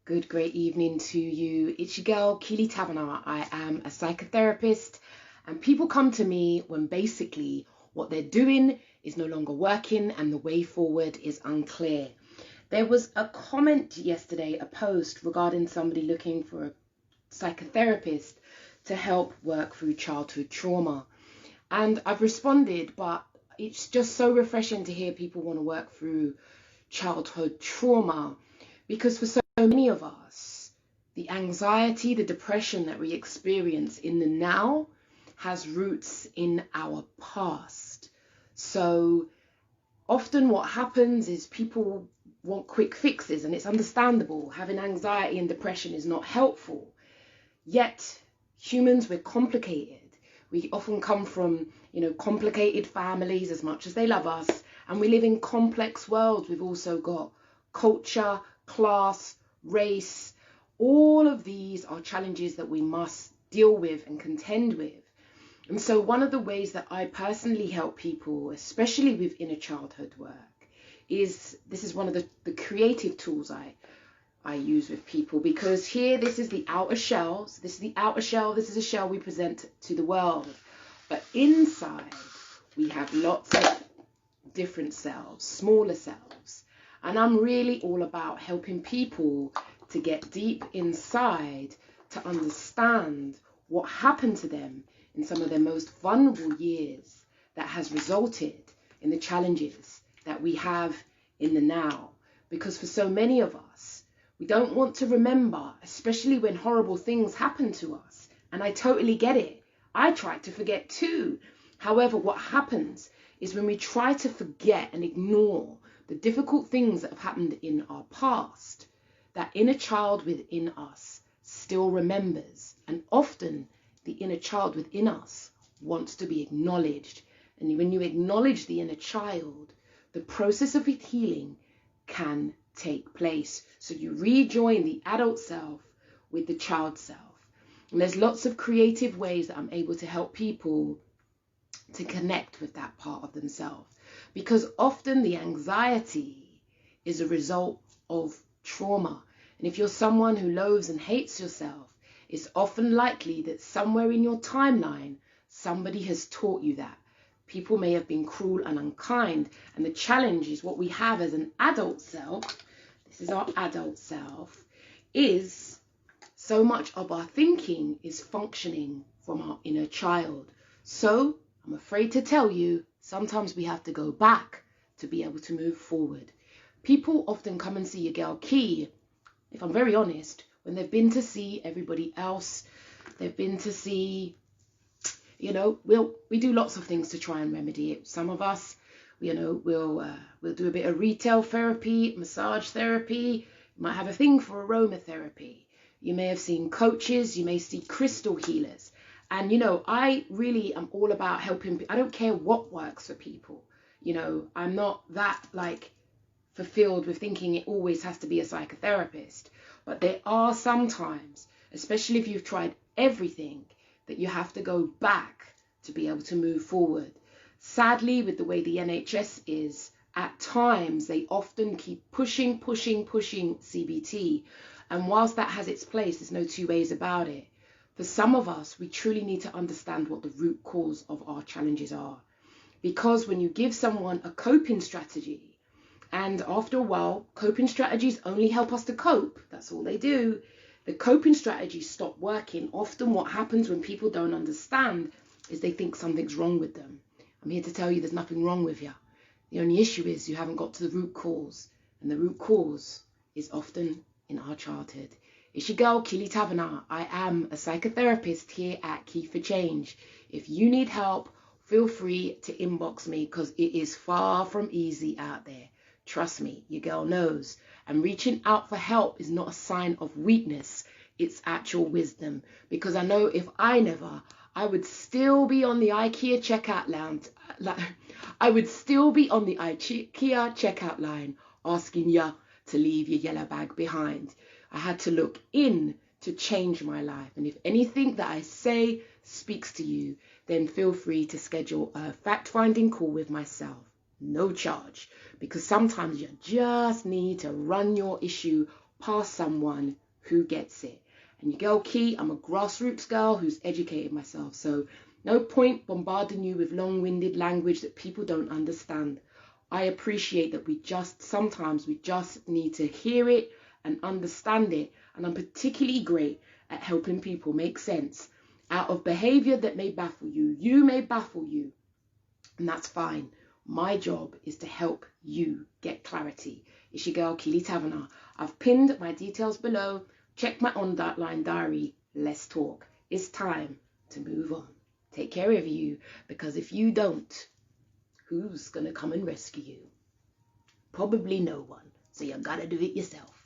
Good, great evening to you. It's your girl, Keeley. I am a psychotherapist, and people come to me when basically what they're doing is no longer working and the way forward is unclear. There was a comment yesterday, a post regarding somebody looking for a psychotherapist to help work through childhood trauma. And I've responded, but it's just so refreshing to hear people want to work through childhood trauma, because for so many of us, the anxiety, the depression that we experience in the now has roots in our past. So often what happens is people want quick fixes, and it's understandable. Having anxiety and depression is not helpful. Yet humans, we're complicated. We often come from, complicated families as much as they love us, and we live in complex worlds. We've also got culture, class, race. All of these are challenges that we must deal with and contend with. And so one of the ways that I personally help people, especially with inner childhood work, is this is one of the creative tools I use with people, because here, this is the outer shell. So this is the outer shell. This is a shell we present to the world. But inside, we have lots of different cells, smaller cells. And I'm really all about helping people to get deep inside to understand what happened to them in some of their most vulnerable years that has resulted in the challenges that we have in the now. Because for so many of us, we don't want to remember, especially when horrible things happen to us. And I totally get it. I try to forget too. However, what happens is when we try to forget and ignore the difficult things that have happened in our past, that inner child within us still remembers. And often the inner child within us wants to be acknowledged. And when you acknowledge the inner child, the process of healing can take place. So you rejoin the adult self with the child self. And there's lots of creative ways that I'm able to help people to connect with that part of themselves, because often the anxiety is a result of trauma. And if you're someone who loathes and hates yourself, it's often likely that somewhere in your timeline, somebody has taught you that. People may have been cruel and unkind. And the challenge is what we have as an adult self, this is our adult self, is so much of our thinking is functioning from our inner child. So I'm afraid to tell you, sometimes we have to go back to be able to move forward. People often come and see your girl Key, if I'm very honest, when they've been to see everybody else. They've been to see, we do lots of things to try and remedy it. Some of us, we'll do a bit of retail therapy, massage therapy. You might have a thing for aromatherapy. You may have seen coaches. You may see crystal healers. And, I really am all about helping. I don't care what works for people. I'm not that fulfilled with thinking it always has to be a psychotherapist. But there are sometimes, especially if you've tried everything, that you have to go back to be able to move forward. Sadly, with the way the NHS is, at times they often keep pushing CBT. And whilst that has its place, there's no two ways about it. For some of us, we truly need to understand what the root cause of our challenges are. Because when you give someone a coping strategy, and after a while, coping strategies only help us to cope. That's all they do. The coping strategies stop working. Often what happens when people don't understand is they think something's wrong with them. I'm here to tell you there's nothing wrong with you. The only issue is you haven't got to the root cause. And the root cause is often in our childhood. It's your girl, Keeley. I am a psychotherapist here at Key for Change. If you need help, feel free to inbox me, because it is far from easy out there. Trust me, your girl knows. And reaching out for help is not a sign of weakness. It's actual wisdom. Because I know if I never, I would still be on the IKEA checkout lounge. I would still be on the IKEA checkout line asking you to leave your yellow bag behind. I had to look in to change my life. And if anything that I say speaks to you, then feel free to schedule a fact-finding call with myself. No charge, because sometimes you just need to run your issue past someone who gets it. And your girl Key, I'm a grassroots girl who's educated myself. So no point bombarding you with long-winded language that people don't understand. I appreciate that sometimes we just need to hear it and understand it. And I'm particularly great at helping people make sense out of behavior that may baffle you. You may baffle you, and that's fine. My job is to help you get clarity. It's your girl, Keeley Taverner. I've pinned my details below. Check my online diary. Let's talk. It's time to move on. Take care of you, because if you don't, who's going to come and rescue you? Probably no one. So you gotta do it yourself.